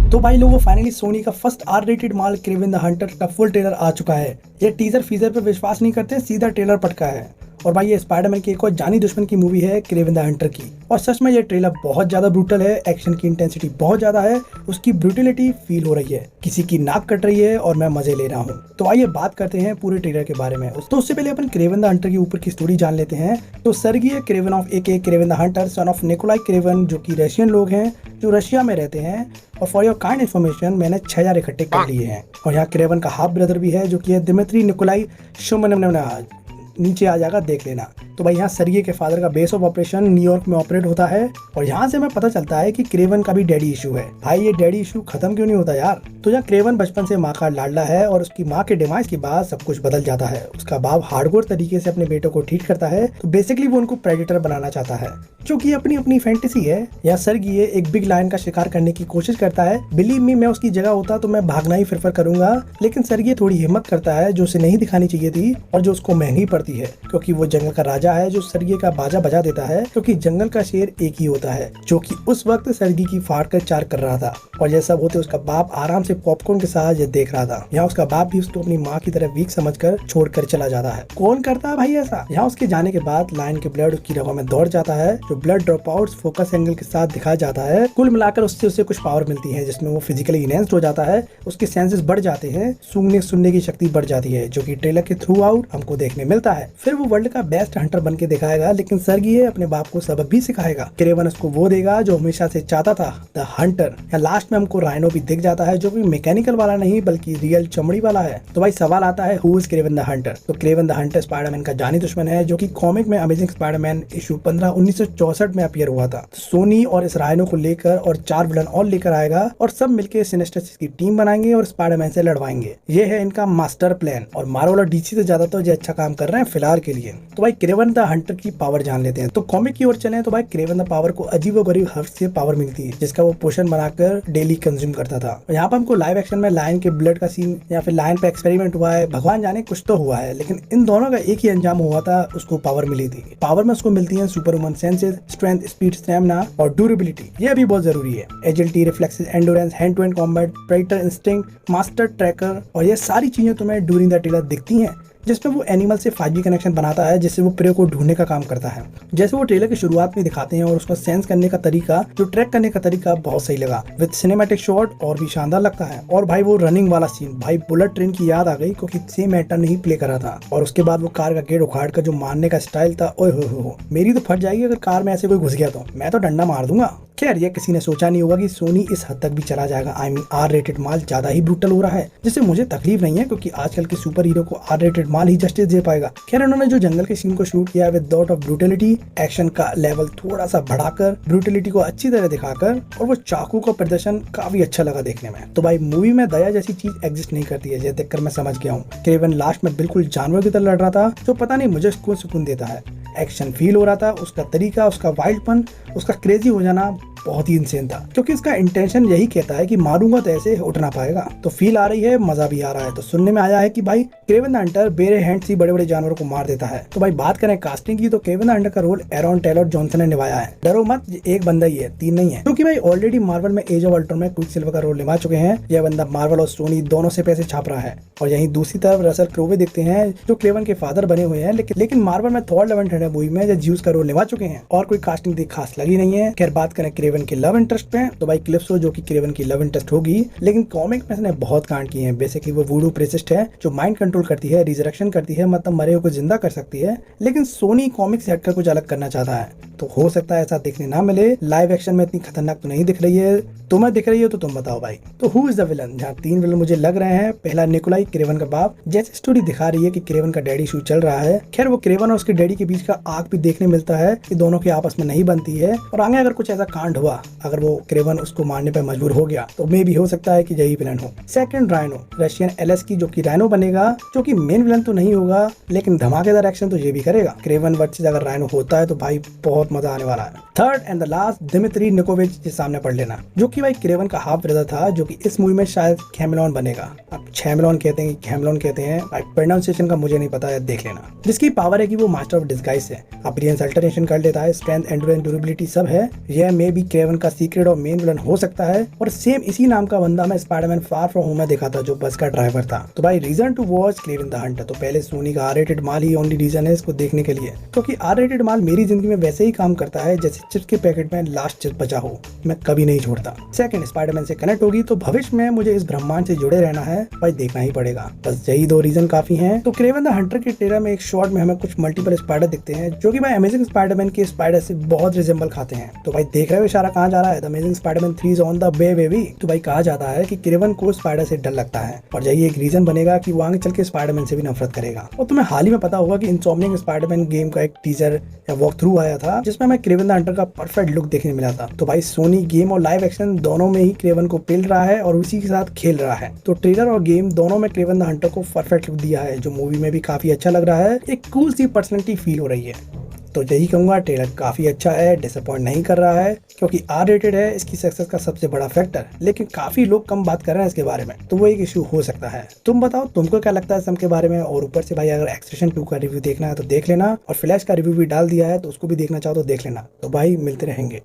तो भाई लोगों, फाइनली सोनी का फर्स्ट आर रेटेड माल क्रेवन द हंटर का फुल ट्रेलर आ चुका है। ये टीजर फीजर पे विश्वास नहीं करते, सीधा ट्रेलर पटका है। और भाई ये स्पाइडरमैन की एक और जानी दुश्मन की मूवी है क्रेवन द हंटर की। और सच में ये ट्रेलर बहुत ज्यादा ब्रूटल है, एक्शन की इंटेंसिटी बहुत ज्यादा है, उसकी ब्रूटलिटी फील हो रही है, किसी की नाक कट रही है और मैं मजे ले रहा हूँ। तो आइए बात करते हैं पूरे ट्रेलर के बारे में। तो उससे पहले अपन क्रेवन द हंटर के ऊपर की स्टोरी जान लेते हैं। तो Sergei Kravinoff a Kraven the hunter, son of Nikolai Kraven, जो कि रशियन लोग हैं जो रशिया में रहते हैं। और फॉर योर काइंड इन्फॉर्मेशन मैंने 6000 इकट्ठे कर लिए हैं। और यहाँ क्रेवन का हाफ ब्रदर भी है जो कि है दिमित्री निकोलाई शुमनमना, नीचे आ जाएगा, देख लेना। तो भाई यहाँ सर्गेई के फादर का बेस ऑफ ऑपरेशन न्यूयॉर्क में ऑपरेट होता है। और यहाँ से हमें पता चलता है कि क्रेवन का भी डैडी इशू है। भाई ये डैडी इशू खत्म क्यों नहीं होता यार। तो यहाँ क्रेवन बचपन से माँ का लाडला है और उसकी माँ के डिमाइस के बाद सब कुछ बदल जाता है। उसका बाप हार्डकोर तरीके से अपने बेटों को ट्रीट करता है। तो बेसिकली वो उनको प्रेडेटर बनाना चाहता है, जो कि अपनी अपनी फैंटेसी है। यहाँ सर्गेई एक बिग लायन का शिकार करने की कोशिश करता है। बिलीव मी, मैं उसकी जगह होता तो मैं भागना ही प्रेफर करूंगा। लेकिन सर्गेई थोड़ी हिम्मत करता है जो उसे नहीं दिखानी चाहिए थी और जो उसको महंगी पड़ती है, क्योंकि वो जंगल का राजा है जो सर्गेई का बाजा बजा देता है। क्योंकि जंगल का शेर एक ही होता है, जो कि उस वक्त सर्गेई की फाड़ कर चार कर रहा था। और यह सब होते उसका बाप आराम से पॉपकॉर्न के साथ ये देख रहा था। यहाँ उसका बाप भी उसको अपनी माँ की तरह वीक समझकर छोड़कर चला जाता है। कौन करता है भाई ऐसा। यहाँ उसके जाने के बाद लायन के ब्लड उसकी रगों में दौड़ जाता है। जो blood drop out focus angle के साथ दिखाया जाता है। कुल मिलाकर उससे उसे कुछ पावर मिलती है, जिसमें वो फिजिकली इनहेंस्ड हो जाता है। उसके सेंसेस बढ़ जाते हैं, सूंघने सुनने की शक्ति बढ़ जाती है, जो कि ट्रेलर के थ्रू आउट हमको देखने मिलता है। फिर वो वर्ल्ड का बेस्ट हंटर बन के दिखाएगा। लेकिन सर्गेई अपने बाप को सबक भी सिखाएगा। क्रेवन उसको वो देगा जो हमेशा से चाहता था, द हंटर। या लास्ट में हमको राइनो भी दिख जाता है, जो कि मैकेनिकल वाला नहीं बल्कि रियल चमड़ी वाला है। तो भाई सवाल आता है, who is Kraven the Hunter. तो क्रेवन द हंटर स्पाइडरमैन का जानी दुश्मन है, जो कि कॉमिक में अमेजिंग स्पाइडरमैन इशू 15 1964 में अपीयर हुआ था। सोनी और इस राइनो को लेकर और 4 विलन और लेकर आएगा और सब मिलकर सिनेस्टर सिक्स की टीम बनाएंगे और स्पाइडरमैन से लड़वाएंगे। ये है इनका मास्टर प्लान। और मार्वल और डीसी से ज्यादा तो ये अच्छा काम कर रहे हैं फिलहाल के लिए। तो भाई क्रेवन द हंटर की पावर जान लेते हैं। तो कॉमिक की ओर चले तो भाई क्रेवन द पावर को अजीबोगरीब हर्ब से पावर मिलती है, जिसका वो पोषण बनाकर डेली कंज्यूम करता था। और यहाँ पर हमको लाइव एक्शन में लायन के ब्लड का सीन या फिर लायन पे एक्सपेरिमेंट हुआ है, भगवान जाने कुछ तो हुआ है, लेकिन इन दोनों का एक ही अंजाम हुआ था, उसको पावर मिली थी। पावर में उसको मिलती है super woman senses, strength, speed, stamina और ड्यूरेबिलिटी। ये भी बहुत जरूरी है। Agility, reflexes, endurance, hand to hand combat, predator instinct, master tracker. और ये सारी चीजें तुम्हें ड्यूरिंग द ट्रेलर दिखती हैं, जिसमें वो एनिमल से 5G कनेक्शन बनाता है, जिससे वो प्रे को ढूंढने का काम करता है। जैसे वो ट्रेलर की शुरुआत में दिखाते हैं और उसको सेंस करने का तरीका, जो ट्रैक करने का तरीका बहुत सही लगा। विद सिनेमैटिक शॉट और भी शानदार लगता है। और भाई वो रनिंग वाला सीन, भाई बुलेट ट्रेन की याद आ गई, क्योंकि सेम एक्टर ने ही प्ले करा था। और उसके बाद वो कार का गेट उखाड़ कर जो मारने का स्टाइल था, ओए हो, मेरी तो फट जाएगी अगर कार में ऐसे कोई घुस गया तो। मैं तो डंडा मार दूंगा। खैर, ये किसी ने सोचा नहीं होगा कि सोनी इस हद तक भी चला जाएगा। आई मीन आर रेटेड माल ज्यादा ही ब्रूटल हो रहा है, जिससे मुझे तकलीफ नहीं है, क्योंकि आजकल के सुपर हीरो को आर रेटेड माल ही जस्टिस दे पाएगा। खैर, उन्होंने जो जंगल के सीन को शूट किया with dot of brutality, action का लेवल थोड़ा सा बढ़ाकर, ब्रूटलिटी को अच्छी तरह दिखाकर, और वो चाकू का प्रदर्शन काफी अच्छा लगा देखने में। तो भाई मूवी में दया जैसी चीज एग्जिस्ट नहीं करती है, ये देखकर मैं समझ गया हूँ। क्रेवन लास्ट में बिल्कुल जानवर की तरह लड़ रहा था, जो पता नहीं मुझे सुकून देता है। एक्शन फील हो रहा था, उसका तरीका, उसका वाइल्डपन, उसका क्रेजी हो जाना बहुत ही इंसेन था, क्योंकि उसका इंटेंशन यही कहता है कि मारूंगा तो ऐसे उठ ना पाएगा। तो फील आ रही है, मजा भी आ रहा है। तो सुनने में आया है कि भाई क्रेवन द हंटर बेरे हैंड से बड़े बड़े जानवरों को मार देता है। तो भाई बात करें कास्टिंग की, तो क्रेवन द हंटर का रोल एरॉन टेलर जॉनसन ने निभाया है। डरो मत, एक बंदा ही है, 3 नहीं है, क्योंकि भाई ऑलरेडी मार्वल में एज ऑफ अल्ट्रॉन में क्विकसिल्वर का रोल निभा चुके हैं। यह बंदा मार्वल और सोनी दोनों से पैसे छाप रहा है। और यहीं दूसरी तरफ रसल क्रोवे दिखते हैं, जो क्रेवन के फादर बने हुए हैं, लेकिन मार्वल में Thor love and thunder movie में ज्यूस का रोल निभा चुके हैं। और कोई कास्टिंग दी खास लगी नहीं है। खैर, बात करें क्रेवन के लव इंटरेस्ट पे, तो भाई क्लिप्सो, जो कि क्रेवन की लव इंटरेस्ट होगी, लेकिन कॉमिक में इसने बहुत कांड किए हैं। बेसिकली वो वूडू प्रिसिस्ट है, जो माइंड कंट्रोल करती है, रिजरेक्शन करती है, मतलब मरे हुए को जिंदा कर सकती है। लेकिन सोनी कॉमिक से हटकर कुछ अलग करना चाहता है, तो हो सकता है ऐसा देखने ना मिले। लाइव एक्शन में इतनी खतरनाक तो नहीं दिख रही है। तुम्हें दिख रही है तो तुम बताओ भाई। तो हु इज द विलन। जहाँ 3 विलन मुझे लग रहे हैं। पहला निकोलाई, क्रेवन का बाप। जैसे स्टोरी दिखा रही है कि क्रेवन का डैडी इशू चल रहा है। खैर, वो क्रेवन और उसके डैडी के बीच का आग भी देखने मिलता है कि दोनों की आपस में नहीं बनती है। और आगे अगर कुछ ऐसा कांड हुआ, अगर वो क्रेवन उसको मारने पर मजबूर हो गया, तो मे भी हो सकता है कि यही विलन हो। सेकंड, राइनो, रशियन एलएस की, जो कि राइनो बनेगा, जो कि मेन विलन तो नहीं होगा, लेकिन धमाकेदार एक्शन तो ये भी करेगा। क्रेवन वर्सेस अगर राइनो होता है तो भाई बहुत बहुत मजा आने वाला है। Third and the last, Dmitri Nikovich के सामने पढ़ लेना, जो कि भाई क्रेवन का हाफ ब्रदर था, जो कि इस मूवी में शायद खैमलॉन बनेगा। अब खैमलॉन कहते हैं कि खैमलॉन कहते हैं, भाई प्रोनाउंसिएशन का मुझे नहीं पता है, देख लेना। जिसकी पावर है कि वो मास्टर ऑफ डिस्गाइज है, अपीयरेंस अल्टरेशन कर लेता है, स्ट्रेंथ, एंड्योरेंस, ड्यूरेबिलिटी सब है। यह मे बी क्रेवन का सीक्रेट और मेन विलन हो सकता है। और सेम इसी नाम का बंदा मैं स्पाइडरमैन फार फ्रॉम होम में देखा था, जो बस का ड्राइवर था। तो भाई reason to watch Kraven the Hunter, तो पहले सोनी का R-rated माल ही ओनली रीजन है इसको देखने के लिए, क्योंकि R-rated माल मेरी जिंदगी में वैसे ही काम करता है जैसे चिप्स के पैकेट में लास्ट चिप्स बचा हो, मैं कभी नहीं छोड़ता। सेकंड, स्पाइडरमैन से कनेक्ट होगी तो भविष्य में मुझे इस ब्रह्मांड से जुड़े रहना है, भाई देखना ही पड़ेगा। बस यही दो रीजन काफी हैं। तो क्रेवन द हंटर के ट्रेलर में एक शॉट में हमें कुछ मल्टीपल स्पाइडर दिखते हैं, जो कि भाई अमेजिंग स्पाइडरमैन के स्पाइडर से बहुत रिजेंबल खाते हैं। तो भाई देख रहे हो इशारा कहाँ जा रहा है, the amazing Spiderman 3 is on the way baby. तो भाई कहा जाता है कि क्रेवन को स्पाइडर से डर लगता है, और यही एक रीजन बनेगा कि वो आगे चल के स्पाइडरमैन से भी नफरत करेगा। और तुम्हें हाल ही में पता होगा कि इनसोम्नियाक स्पाइडरमैन गेम का एक टीजर या वॉक थ्रू आया था, जिसमें हमें क्रेवन द हंटर का परफेक्ट लुक देखने मिला था। तो भाई सोनी गेम और लाइव एक्शन दोनों में ही क्रेवन को पेल रहा है और उसी के साथ खेल रहा है। तो ट्रेलर और गेम दोनों में क्रेवन द हंटर को परफेक्ट लुक दिया है, जो मूवी में भी काफी अच्छा लग रहा है। एक कूल सी पर्सनैलिटी फील हो रही है। तो यही कहूंगा, ट्रेलर काफी अच्छा है, डिसअपॉइंट नहीं कर रहा है, क्योंकि R-rated है इसकी सक्सेस का सबसे बड़ा फैक्टर। लेकिन काफी लोग कम बात कर रहे हैं इसके बारे में, तो वो एक इशू हो सकता है। तुम बताओ तुमको क्या लगता है सब के बारे में। और ऊपर से भाई अगर एक्सट्रैक्शन 2 का रिव्यू देखना है तो देख लेना, और फ्लैश का रिव्यू भी डाल दिया है, तो उसको भी देखना चाहो तो देख लेना। तो भाई मिलते रहेंगे।